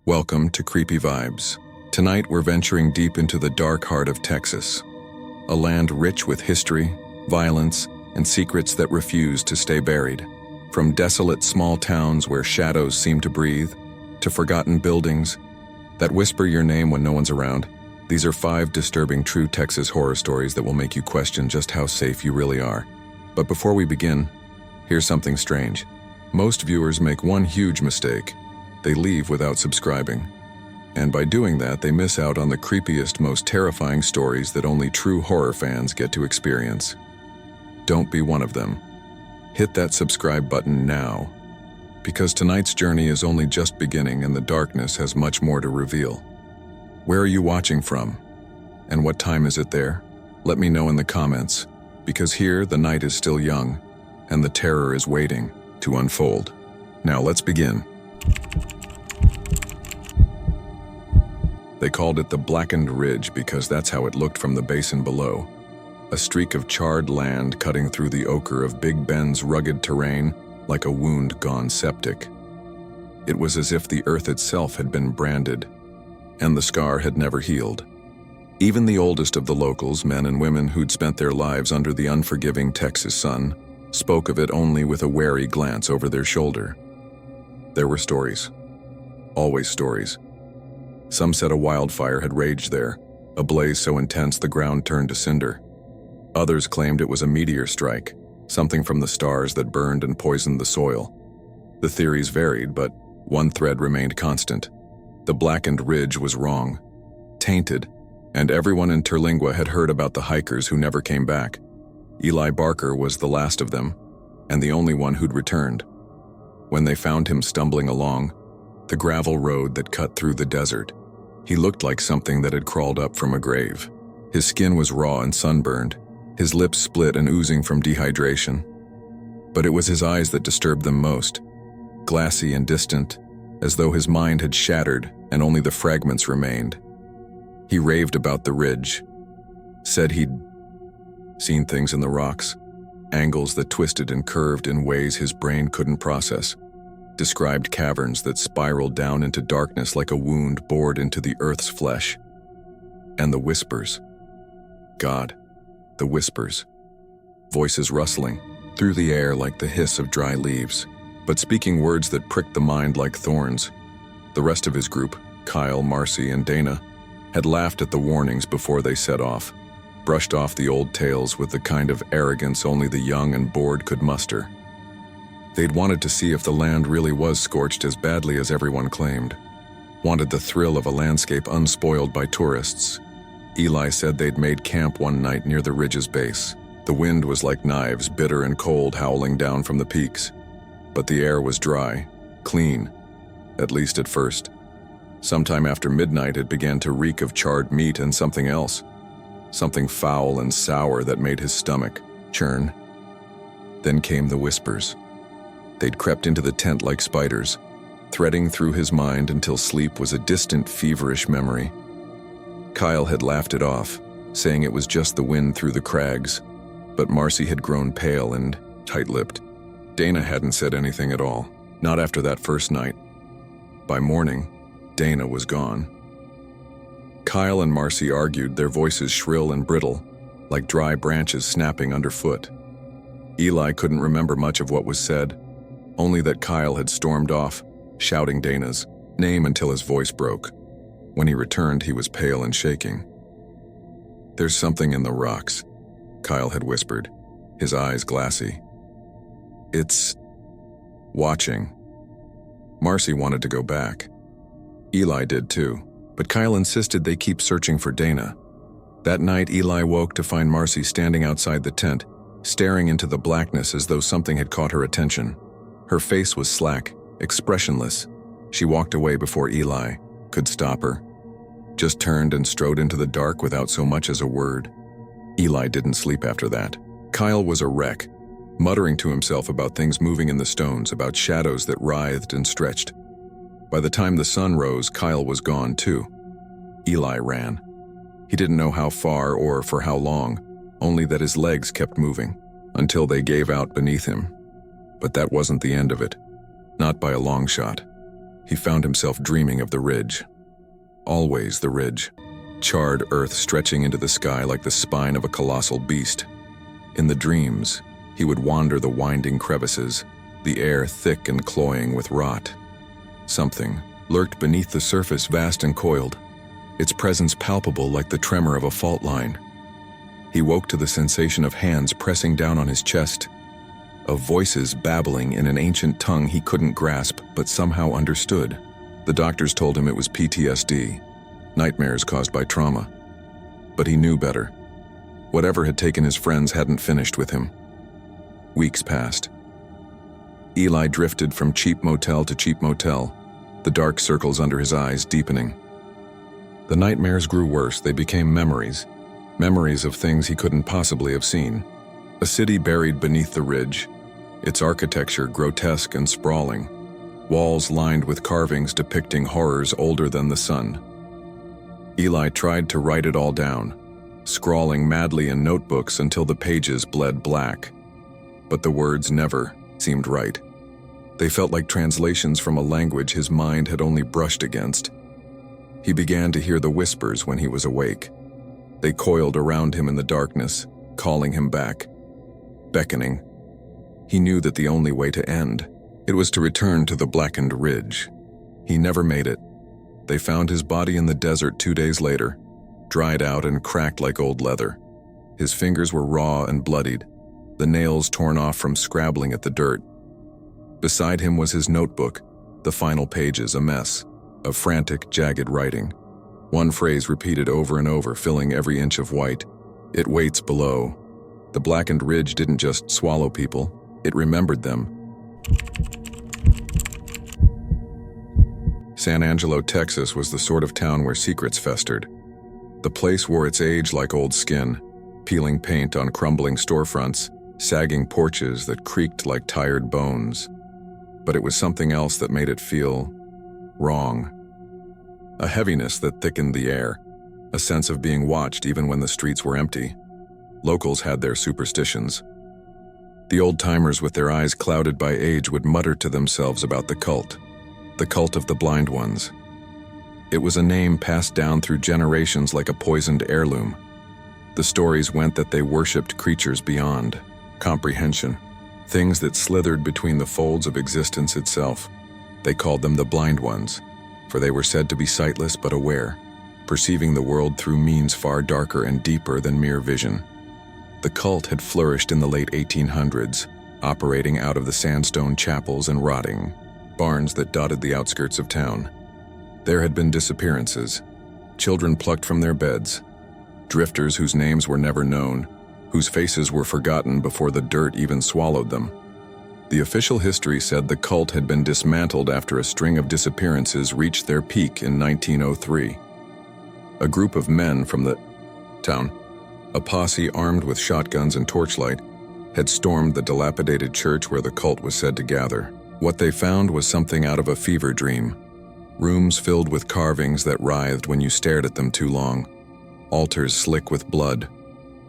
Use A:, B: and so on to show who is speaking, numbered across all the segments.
A: Welcome to Creepy Vibes. Tonight we're venturing deep into the dark heart of Texas, a land rich with history, violence, and secrets that refuse to stay buried. From desolate small towns where shadows seem to breathe, to forgotten buildings that whisper your name when no one's around, these are 5 disturbing true Texas horror stories that will make you question just how safe you really are. But before we begin, here's something strange. Most viewers make one huge mistake. They leave without subscribing. And by doing that, they miss out on the creepiest, most terrifying stories that only true horror fans get to experience. Don't be one of them. Hit that subscribe button now, because tonight's journey is only just beginning and the darkness has much more to reveal. Where are you watching from? And what time is it there? Let me know in the comments, because here the night is still young and the terror is waiting to unfold. Now let's begin. They called it the Blackened Ridge because that's how it looked from the basin below. A streak of charred land cutting through the ochre of Big Ben's rugged terrain like a wound gone septic. It was as if the earth itself had been branded, and the scar had never healed. Even the oldest of the locals, men and women who'd spent their lives under the unforgiving Texas sun, spoke of it only with a wary glance over their shoulder. There were stories. Always stories. Some said a wildfire had raged there, a blaze so intense the ground turned to cinder. Others claimed it was a meteor strike, something from the stars that burned and poisoned the soil. The theories varied, but one thread remained constant. The Blackened Ridge was wrong, tainted, and everyone in Terlingua had heard about the hikers who never came back. Eli Barker was the last of them, and the only one who'd returned. When they found him stumbling along the gravel road that cut through the desert, he looked like something that had crawled up from a grave. His skin was raw and sunburned, his lips split and oozing from dehydration. But it was his eyes that disturbed them most, glassy and distant, as though his mind had shattered and only the fragments remained. He raved about the ridge, said he'd seen things in the rocks, angles that twisted and curved in ways his brain couldn't process, described caverns that spiraled down into darkness like a wound bored into the earth's flesh. And the whispers. God, the whispers. Voices rustling through the air like the hiss of dry leaves, but speaking words that pricked the mind like thorns. The rest of his group, Kyle, Marcy, and Dana, had laughed at the warnings before they set off, brushed off the old tales with the kind of arrogance only the young and bored could muster. They'd wanted to see if the land really was scorched as badly as everyone claimed. Wanted the thrill of a landscape unspoiled by tourists. Eli said they'd made camp one night near the ridge's base. The wind was like knives, bitter and cold, howling down from the peaks. But the air was dry, clean, at least at first. Sometime after midnight, it began to reek of charred meat and something else. Something foul and sour that made his stomach churn. Then came the whispers. They'd crept into the tent like spiders, threading through his mind until sleep was a distant, feverish memory. Kyle had laughed it off, saying it was just the wind through the crags, but Marcy had grown pale and tight-lipped. Dana hadn't said anything at all, not after that first night. By morning, Dana was gone. Kyle and Marcy argued, their voices shrill and brittle, like dry branches snapping underfoot. Eli couldn't remember much of what was said, only that Kyle had stormed off, shouting Dana's name until his voice broke. When he returned, he was pale and shaking. "There's something in the rocks," Kyle had whispered, his eyes glassy. "It's watching." Marcy wanted to go back. Eli did too, but Kyle insisted they keep searching for Dana. That night, Eli woke to find Marcy standing outside the tent, staring into the blackness as though something had caught her attention. Her face was slack, expressionless. She walked away before Eli could stop her, just turned and strode into the dark without so much as a word. Eli didn't sleep after that. Kyle was a wreck, muttering to himself about things moving in the stones, about shadows that writhed and stretched. By the time the sun rose, Kyle was gone too. Eli ran. He didn't know how far or for how long, only that his legs kept moving, until they gave out beneath him. But that wasn't the end of it. Not by a long shot. he found himself dreaming of the ridge. Always the ridge. Charred earth stretching into the sky like the spine of a colossal beast. In the dreams, he would wander the winding crevices, the air thick and cloying with rot. Something lurked beneath the surface, vast and coiled, its presence palpable like the tremor of a fault line. He woke to the sensation of hands pressing down on his chest, of voices babbling in an ancient tongue he couldn't grasp but somehow understood. The doctors told him it was PTSD, nightmares caused by trauma. But he knew better. Whatever had taken his friends hadn't finished with him. Weeks passed. Eli drifted from cheap motel to cheap motel, the dark circles under his eyes deepening. The nightmares grew worse. They became memories. Memories of things he couldn't possibly have seen. A city buried beneath the ridge, its architecture grotesque and sprawling, walls lined with carvings depicting horrors older than the sun. Eli tried to write it all down, scrawling madly in notebooks until the pages bled black. But the words never seemed right. They felt like translations from a language his mind had only brushed against. He began to hear the whispers when he was awake. They coiled around him in the darkness, calling him back, beckoning. He knew that the only way to end, it was to return to the blackened ridge. He never made it. They found his body in the desert 2 days later, dried out and cracked like old leather. His fingers were raw and bloodied, the nails torn off from scrabbling at the dirt. Beside him was his notebook, the final pages a mess of frantic, jagged writing. One phrase repeated over and over, filling every inch of white. It waits below. The blackened ridge didn't just swallow people, it remembered them. San Angelo, Texas was the sort of town where secrets festered. The place wore its age like old skin, peeling paint on crumbling storefronts, sagging porches that creaked like tired bones. But it was something else that made it feel wrong. A heaviness that thickened the air, a sense of being watched even when the streets were empty. Locals had their superstitions. The old-timers with their eyes clouded by age would mutter to themselves about the cult of the blind ones. It was a name passed down through generations like a poisoned heirloom. The stories went that they worshipped creatures beyond comprehension, things that slithered between the folds of existence itself. They called them the blind ones, for they were said to be sightless but aware, perceiving the world through means far darker and deeper than mere vision. The cult had flourished in the late 1800s, operating out of the sandstone chapels and rotting barns that dotted the outskirts of town. There had been disappearances, children plucked from their beds, drifters whose names were never known, whose faces were forgotten before the dirt even swallowed them. The official history said the cult had been dismantled after a string of disappearances reached their peak in 1903. A group of men from the town, a posse armed with shotguns and torchlight, had stormed the dilapidated church where the cult was said to gather. What they found was something out of a fever dream. Rooms filled with carvings that writhed when you stared at them too long. Altars slick with blood,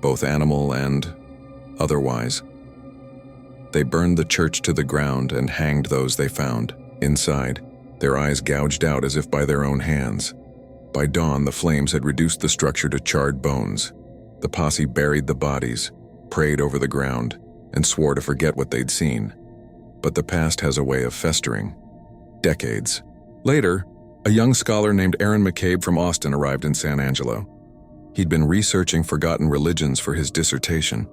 A: both animal and otherwise. They burned the church to the ground and hanged those they found. Inside, their eyes gouged out as if by their own hands. By dawn, the flames had reduced the structure to charred bones. The posse buried the bodies, prayed over the ground, and swore to forget what they'd seen. But the past has a way of festering. Decades later, a young scholar named Aaron McCabe from Austin arrived in San Angelo. He'd been researching forgotten religions for his dissertation,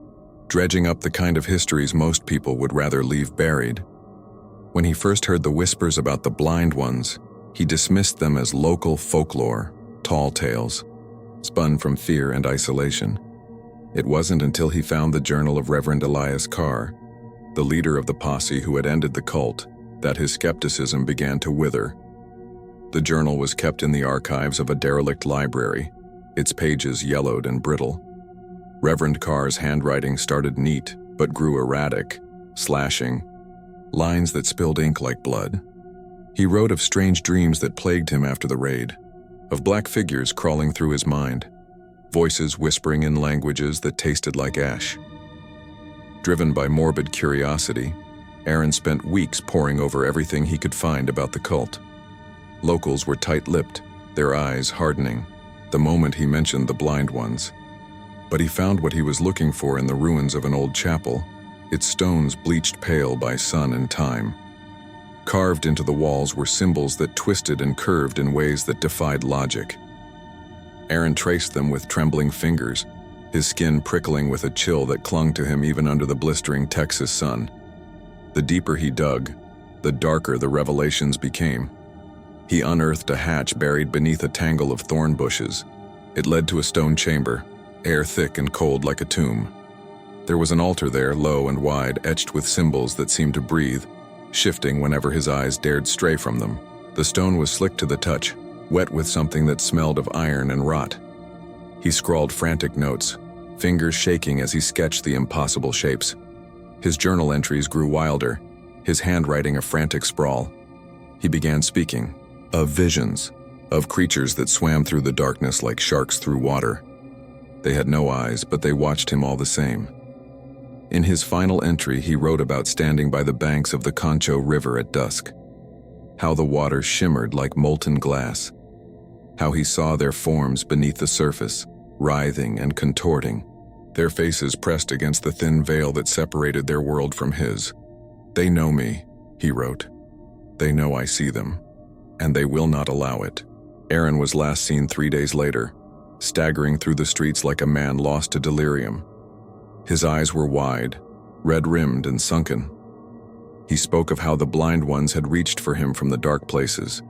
A: dredging up the kind of histories most people would rather leave buried. When he first heard the whispers about the blind ones, he dismissed them as local folklore, tall tales, spun from fear and isolation. It wasn't until he found the journal of Reverend Elias Carr, the leader of the posse who had ended the cult, that his skepticism began to wither. The journal was kept in the archives of a derelict library, its pages yellowed and brittle. Reverend Carr's handwriting started neat, but grew erratic, slashing, lines that spilled ink like blood. He wrote of strange dreams that plagued him after the raid, of black figures crawling through his mind, voices whispering in languages that tasted like ash. Driven by morbid curiosity, Aaron spent weeks poring over everything he could find about the cult. Locals were tight-lipped, their eyes hardening, the moment he mentioned the blind ones. But he found what he was looking for in the ruins of an old chapel, its stones bleached pale by sun and time. Carved into the walls were symbols that twisted and curved in ways that defied logic. Aaron traced them with trembling fingers, his skin prickling with a chill that clung to him even under the blistering Texas sun. The deeper he dug, the darker the revelations became. He unearthed a hatch buried beneath a tangle of thorn bushes. It led to a stone chamber, air thick and cold like a tomb. There was an altar there, low and wide, etched with symbols that seemed to breathe, shifting whenever his eyes dared stray from them. The stone was slick to the touch, wet with something that smelled of iron and rot. He scrawled frantic notes, fingers shaking as he sketched the impossible shapes. His journal entries grew wilder, his handwriting a frantic sprawl. He began speaking, of visions, of creatures that swam through the darkness like sharks through water. They had no eyes, but they watched him all the same. In his final entry, he wrote about standing by the banks of the Concho River at dusk, how the water shimmered like molten glass, how he saw their forms beneath the surface, writhing and contorting, their faces pressed against the thin veil that separated their world from his. They know me, he wrote. They know I see them, and they will not allow it. Aaron was last seen 3 days later, staggering through the streets like a man lost to delirium. His eyes were wide, red-rimmed and sunken. He spoke of how the blind ones had reached for him from the dark places,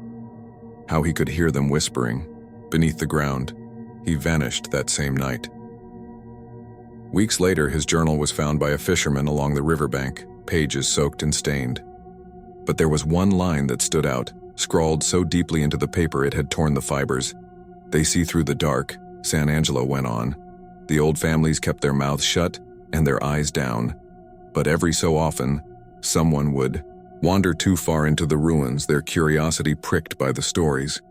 A: how he could hear them whispering, beneath the ground. He vanished that same night. Weeks later, his journal was found by a fisherman along the riverbank, pages soaked and stained. But there was one line that stood out, scrawled so deeply into the paper it had torn the fibers. They see through the dark, San Angelo went on. The old families kept their mouths shut and their eyes down. But every so often, someone would wander too far into the ruins, their curiosity pricked by the stories.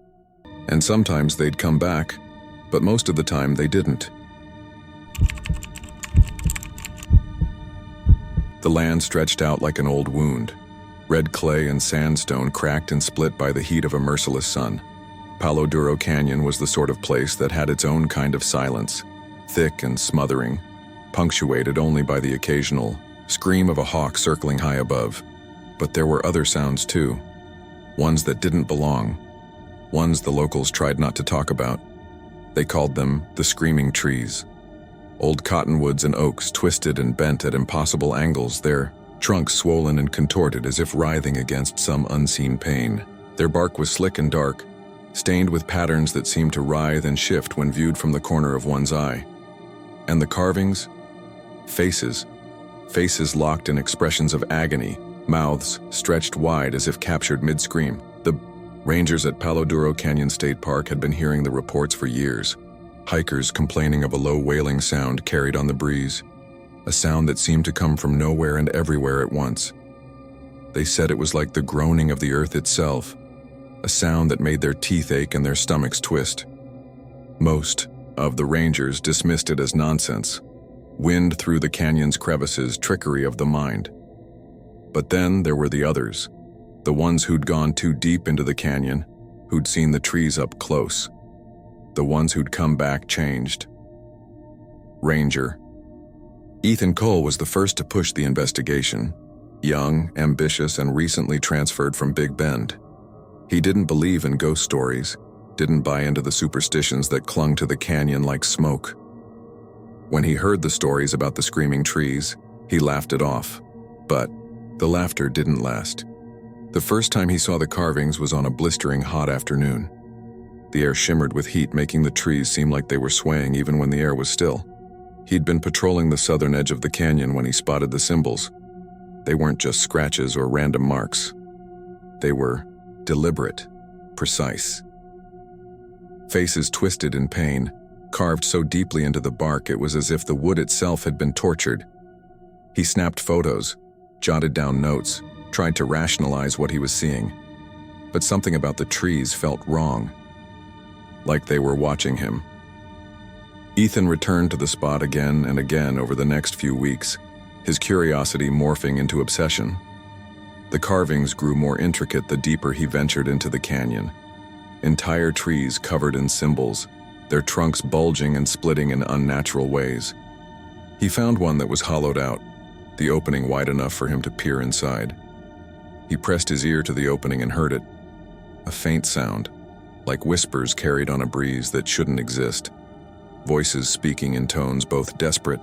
A: And sometimes they'd come back, but most of the time they didn't. The land stretched out like an old wound. Red clay and sandstone cracked and split by the heat of a merciless sun. Palo Duro Canyon was the sort of place that had its own kind of silence, thick and smothering, punctuated only by the occasional scream of a hawk circling high above. But there were other sounds too, ones that didn't belong, ones the locals tried not to talk about. They called them the screaming trees. Old cottonwoods and oaks twisted and bent at impossible angles, their trunks swollen and contorted as if writhing against some unseen pain. Their bark was slick and dark, stained with patterns that seemed to writhe and shift when viewed from the corner of one's eye. And the carvings? Faces. Faces locked in expressions of agony, mouths stretched wide as if captured mid-scream. The rangers at Palo Duro Canyon State Park had been hearing the reports for years. Hikers complaining of a low wailing sound carried on the breeze, a sound that seemed to come from nowhere and everywhere at once. They said it was like the groaning of the earth itself, a sound that made their teeth ache and their stomachs twist. Most of the rangers dismissed it as nonsense, wind through the canyon's crevices, trickery of the mind. But then there were the others, the ones who'd gone too deep into the canyon, who'd seen the trees up close, the ones who'd come back changed. Ranger Ethan Cole was the first to push the investigation, young, ambitious, and recently transferred from Big Bend. He didn't believe in ghost stories, didn't buy into the superstitions that clung to the canyon like smoke. When he heard the stories about the screaming trees, he laughed it off. But the laughter didn't last. The first time he saw the carvings was on a blistering hot afternoon. The air shimmered with heat, making the trees seem like they were swaying even when the air was still. He'd been patrolling the southern edge of the canyon when he spotted the symbols. They weren't just scratches or random marks. They were deliberate, precise. Faces twisted in pain, carved so deeply into the bark it was as if the wood itself had been tortured. He snapped photos, jotted down notes, tried to rationalize what he was seeing. But something about the trees felt wrong, like they were watching him. Ethan returned to the spot again and again over the next few weeks, his curiosity morphing into obsession. The carvings grew more intricate the deeper he ventured into the canyon, entire trees covered in symbols, their trunks bulging and splitting in unnatural ways. He found one that was hollowed out, the opening wide enough for him to peer inside. He pressed his ear to the opening and heard it. A faint sound, like whispers carried on a breeze that shouldn't exist. Voices speaking in tones both desperate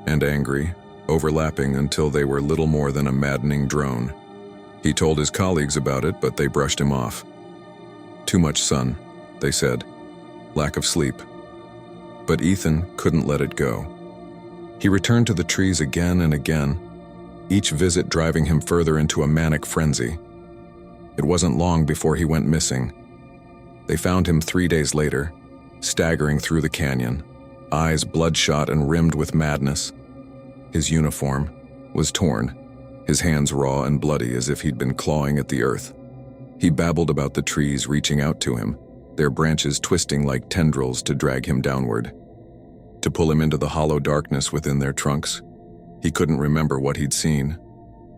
A: and angry, overlapping until they were little more than a maddening drone. He told his colleagues about it, but they brushed him off. Too much sun, they said. Lack of sleep. But Ethan couldn't let it go. He returned to the trees again and again, each visit driving him further into a manic frenzy. It wasn't long before he went missing. They found him 3 days later, staggering through the canyon, eyes bloodshot and rimmed with madness. His uniform was torn, his hands raw and bloody as if he'd been clawing at the earth. He babbled about the trees reaching out to him, their branches twisting like tendrils to drag him downward, to pull him into the hollow darkness within their trunks. He couldn't remember what he'd seen,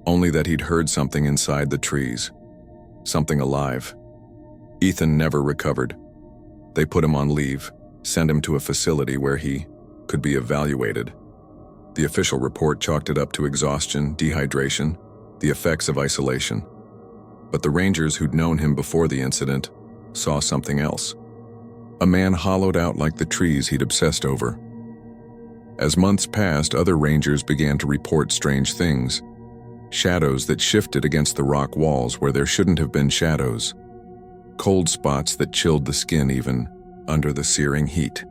A: only that he'd heard something inside the trees, something alive. Ethan never recovered. They put him on leave, sent him to a facility where he could be evaluated. The official report chalked it up to exhaustion, dehydration, the effects of isolation. But the rangers who'd known him before the incident saw something else. A man hollowed out like the trees he'd obsessed over. As months passed, other rangers began to report strange things. Shadows that shifted against the rock walls where there shouldn't have been shadows. Cold spots that chilled the skin even under the searing heat.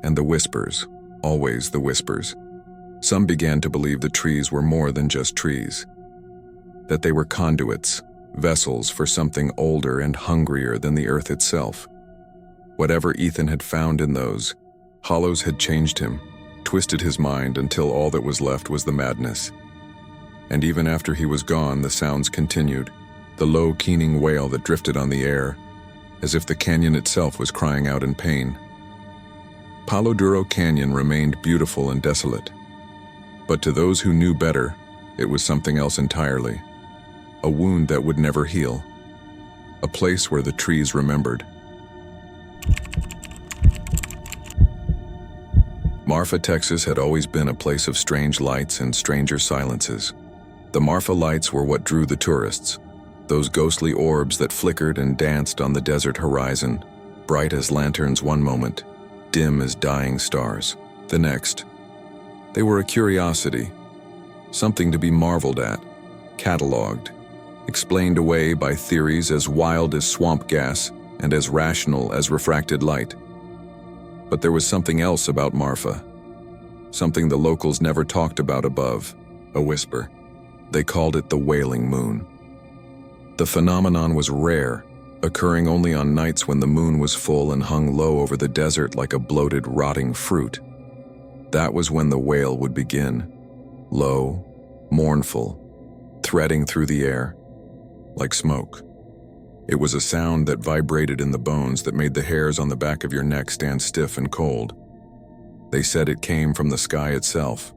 A: And the whispers, always the whispers. Some began to believe the trees were more than just trees. That they were conduits, vessels for something older and hungrier than the earth itself. Whatever Ethan had found in those hollows had changed him, twisted his mind until all that was left was the madness. And even after he was gone, the sounds continued, the low, keening wail that drifted on the air, as if the canyon itself was crying out in pain. Palo Duro Canyon remained beautiful and desolate. But to those who knew better, it was something else entirely. A wound that would never heal. A place where the trees remembered. Marfa, Texas had always been a place of strange lights and stranger silences. The Marfa lights were what drew the tourists. Those ghostly orbs that flickered and danced on the desert horizon, bright as lanterns one moment, dim as dying stars the next. They were a curiosity, something to be marveled at, catalogued, explained away by theories as wild as swamp gas and as rational as refracted light. But there was something else about Marfa, something the locals never talked about above, a whisper. They called it the Wailing Moon. The phenomenon was rare, occurring only on nights when the moon was full and hung low over the desert like a bloated, rotting fruit. That was when the wail would begin, low, mournful, threading through the air, like smoke. It was a sound that vibrated in the bones that made the hairs on the back of your neck stand stiff and cold. They said it came from the sky itself,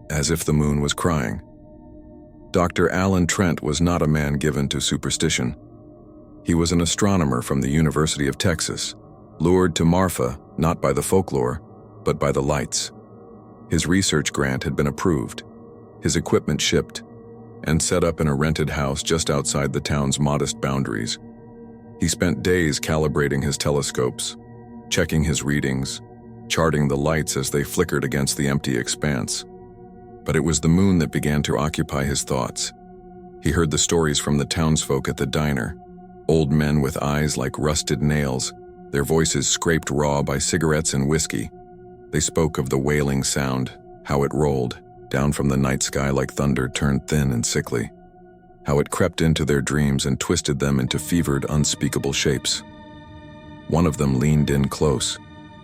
A: as if the moon was crying. Dr. Alan Trent was not a man given to superstition. He was an astronomer from the University of Texas, lured to Marfa not by the folklore, but by the lights. His research grant had been approved, his equipment shipped, and set up in a rented house just outside the town's modest boundaries. He spent days calibrating his telescopes, checking his readings, charting the lights as they flickered against the empty expanse. But it was the moon that began to occupy his thoughts. He heard the stories from the townsfolk at the diner, old men with eyes like rusted nails, their voices scraped raw by cigarettes and whiskey. They spoke of the wailing sound, how it rolled down from the night sky like thunder turned thin and sickly, how it crept into their dreams and twisted them into fevered, unspeakable shapes. One of them leaned in close,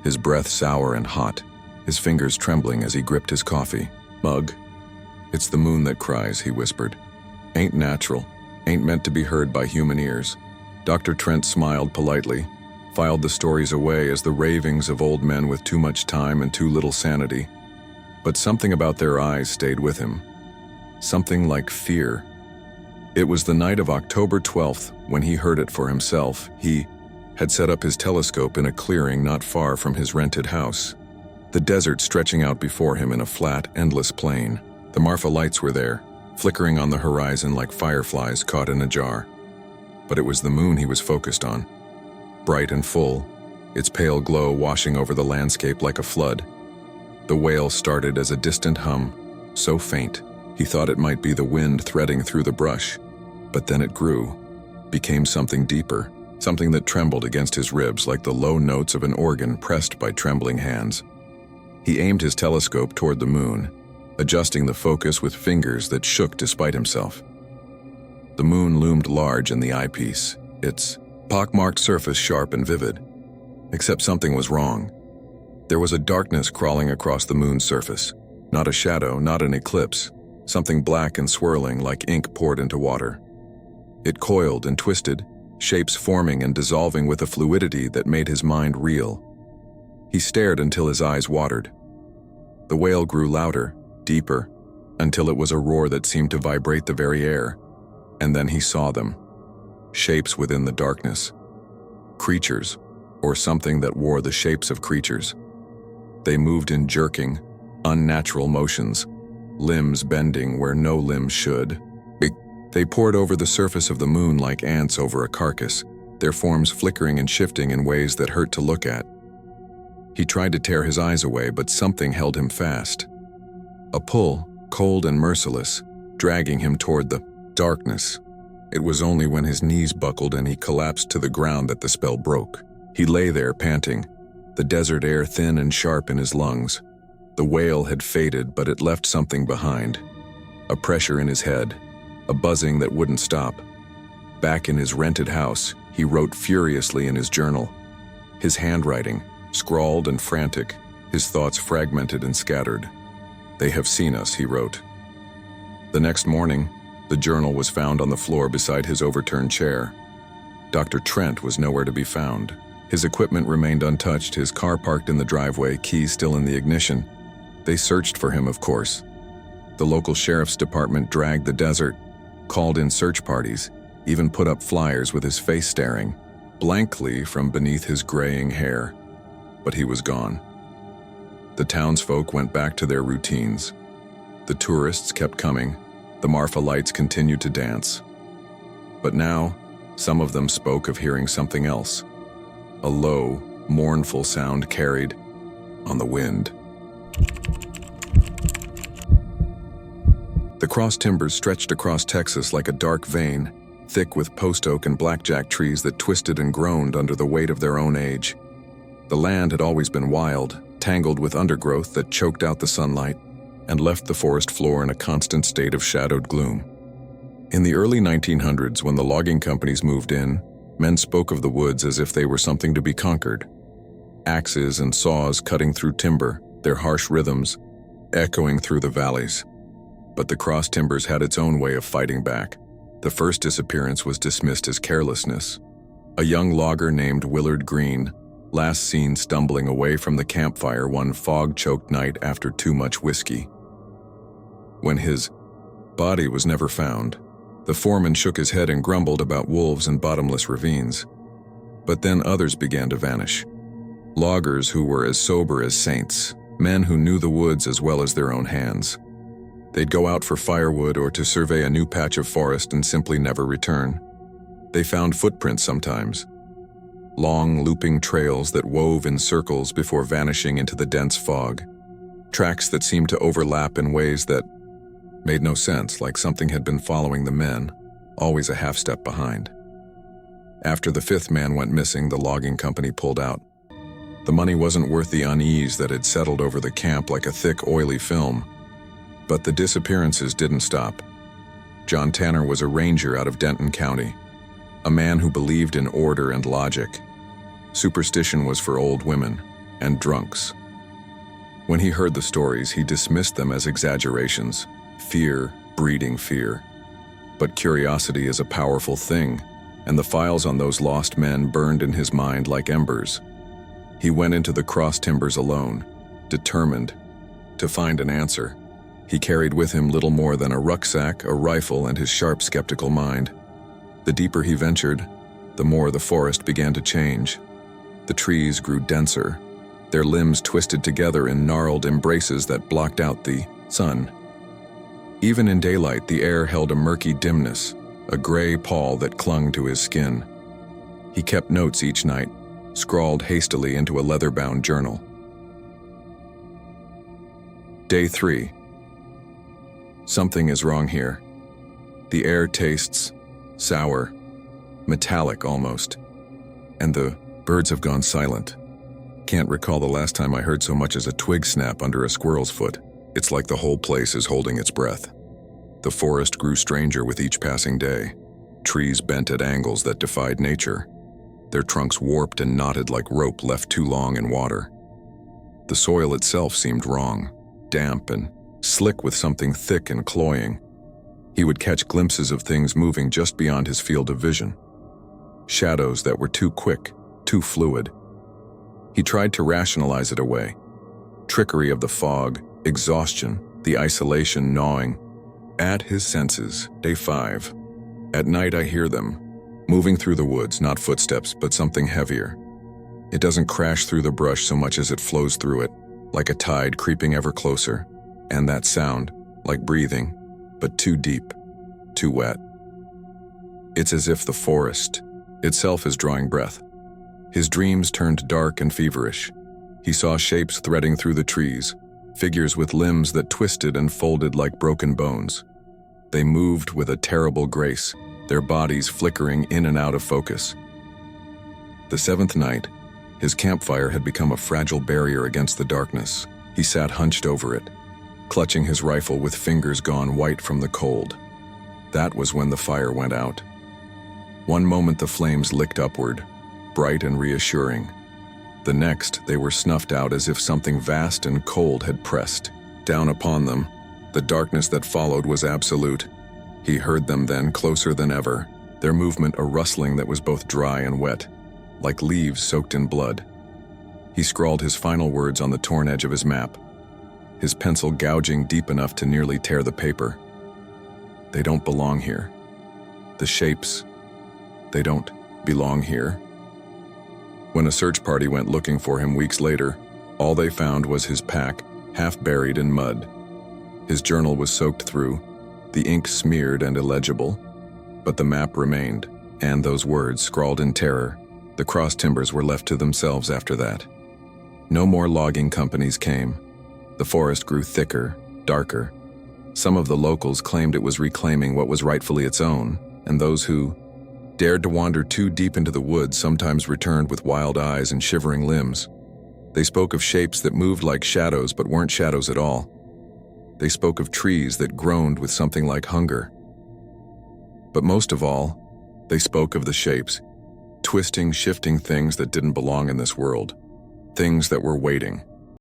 A: his breath sour and hot, his fingers trembling as he gripped his coffee mug. "It's the moon that cries," he whispered. "Ain't natural, ain't meant to be heard by human ears." Dr. Trent smiled politely, filed the stories away as the ravings of old men with too much time and too little sanity. But something about their eyes stayed with him. Something like fear. It was the night of October 12th when he heard it for himself. He had set up his telescope in a clearing not far from his rented house. The desert stretching out before him in a flat, endless plain. The Marfa lights were there, flickering on the horizon like fireflies caught in a jar. But it was the moon he was focused on. Bright and full, its pale glow washing over the landscape like a flood. The wail started as a distant hum, so faint, he thought it might be the wind threading through the brush. But then it grew, became something deeper, something that trembled against his ribs like the low notes of an organ pressed by trembling hands. He aimed his telescope toward the moon, adjusting the focus with fingers that shook despite himself. The moon loomed large in the eyepiece, its pockmarked surface sharp and vivid. Except something was wrong. There was a darkness crawling across the moon's surface. Not a shadow, not an eclipse. Something black and swirling like ink poured into water. It coiled and twisted, shapes forming and dissolving with a fluidity that made his mind reel. He stared until his eyes watered. The wail grew louder, deeper, until it was a roar that seemed to vibrate the very air. And then he saw them. Shapes within the darkness. Creatures, or something that wore the shapes of creatures. They moved in jerking, unnatural motions, limbs bending where no limbs should. They poured over the surface of the moon like ants over a carcass, their forms flickering and shifting in ways that hurt to look at. He tried to tear his eyes away, but something held him fast. A pull, cold and merciless, dragging him toward the darkness. It was only when his knees buckled and he collapsed to the ground that the spell broke. He lay there panting, the desert air thin and sharp in his lungs. The wail had faded, but it left something behind. A pressure in his head, a buzzing that wouldn't stop. Back in his rented house, he wrote furiously in his journal. His handwriting, scrawled and frantic, his thoughts fragmented and scattered. "They have seen us," he wrote. The next morning, the journal was found on the floor beside his overturned chair. Dr. Trent was nowhere to be found. His equipment remained untouched, his car parked in the driveway, keys still in the ignition. They searched for him, of course. The local sheriff's department dragged the desert, called in search parties, even put up flyers with his face staring blankly from beneath his graying hair. But he was gone. The townsfolk went back to their routines. The tourists kept coming. The Marfa lights continued to dance. But now, some of them spoke of hearing something else. A low, mournful sound carried on the wind. The cross timbers stretched across Texas like a dark vein, thick with post oak and blackjack trees that twisted and groaned under the weight of their own age. The land had always been wild, tangled with undergrowth that choked out the sunlight and left the forest floor in a constant state of shadowed gloom. In the early 1900s, when the logging companies moved in, men spoke of the woods as if they were something to be conquered. Axes and saws cutting through timber, their harsh rhythms echoing through the valleys. But the cross timbers had its own way of fighting back. The first disappearance was dismissed as carelessness. A young logger named Willard Green, last seen stumbling away from the campfire one fog-choked night after too much whiskey. When his body was never found, the foreman shook his head and grumbled about wolves and bottomless ravines. But then others began to vanish. Loggers who were as sober as saints, men who knew the woods as well as their own hands. They'd go out for firewood or to survey a new patch of forest and simply never return. They found footprints sometimes. Long, looping trails that wove in circles before vanishing into the dense fog. Tracks that seemed to overlap in ways that made no sense, like something had been following the men, always a half step behind. After the fifth man went missing, the logging company pulled out. The money wasn't worth the unease that had settled over the camp like a thick, oily film. But the disappearances didn't stop. John Tanner was a ranger out of Denton County, a man who believed in order and logic. Superstition was for old women and drunks. When he heard the stories, he dismissed them as exaggerations, fear breeding fear. But curiosity is a powerful thing, and the files on those lost men burned in his mind like embers. He went into the cross timbers alone, determined to find an answer. He carried with him little more than a rucksack, a rifle, and his sharp, skeptical mind. The deeper he ventured, the more the forest began to change. The trees grew denser, their limbs twisted together in gnarled embraces that blocked out the sun. Even in daylight, the air held a murky dimness, a gray pall that clung to his skin. He kept notes each night, scrawled hastily into a leather-bound journal. Day 3. Something is wrong here. The air tastes sour, metallic almost, and the birds have gone silent. Can't recall the last time I heard so much as a twig snap under a squirrel's foot. It's like the whole place is holding its breath. The forest grew stranger with each passing day. Trees bent at angles that defied nature. Their trunks warped and knotted like rope left too long in water. The soil itself seemed wrong, damp and slick with something thick and cloying. He would catch glimpses of things moving just beyond his field of vision. Shadows that were too quick, too fluid. He tried to rationalize it away. Trickery of the fog, exhaustion, the isolation gnawing at his senses. Day 5. At night I hear them, moving through the woods, not footsteps, but something heavier. It doesn't crash through the brush so much as it flows through it, like a tide creeping ever closer. And that sound, like breathing, but too deep, too wet. It's as if the forest itself is drawing breath. His dreams turned dark and feverish. He saw shapes threading through the trees, figures with limbs that twisted and folded like broken bones. They moved with a terrible grace, their bodies flickering in and out of focus. The 7th night, his campfire had become a fragile barrier against the darkness. He sat hunched over it, clutching his rifle with fingers gone white from the cold. That was when the fire went out. One moment the flames licked upward, bright and reassuring. The next, they were snuffed out as if something vast and cold had pressed down upon them. The darkness that followed was absolute. He heard them then, closer than ever, their movement a rustling that was both dry and wet, like leaves soaked in blood. He scrawled his final words on the torn edge of his map, his pencil gouging deep enough to nearly tear the paper. They don't belong here. The shapes, they don't belong here. When a search party went looking for him weeks later, all they found was his pack, half buried in mud. His journal was soaked through, the ink smeared and illegible, but the map remained, and those words scrawled in terror. The cross timbers were left to themselves after that. No more logging companies came. The forest grew thicker, darker. Some of the locals claimed it was reclaiming what was rightfully its own, and those who dared to wander too deep into the woods sometimes returned with wild eyes and shivering limbs. They spoke of shapes that moved like shadows but weren't shadows at all. They spoke of trees that groaned with something like hunger. But most of all, they spoke of the shapes, twisting, shifting things that didn't belong in this world, things that were waiting.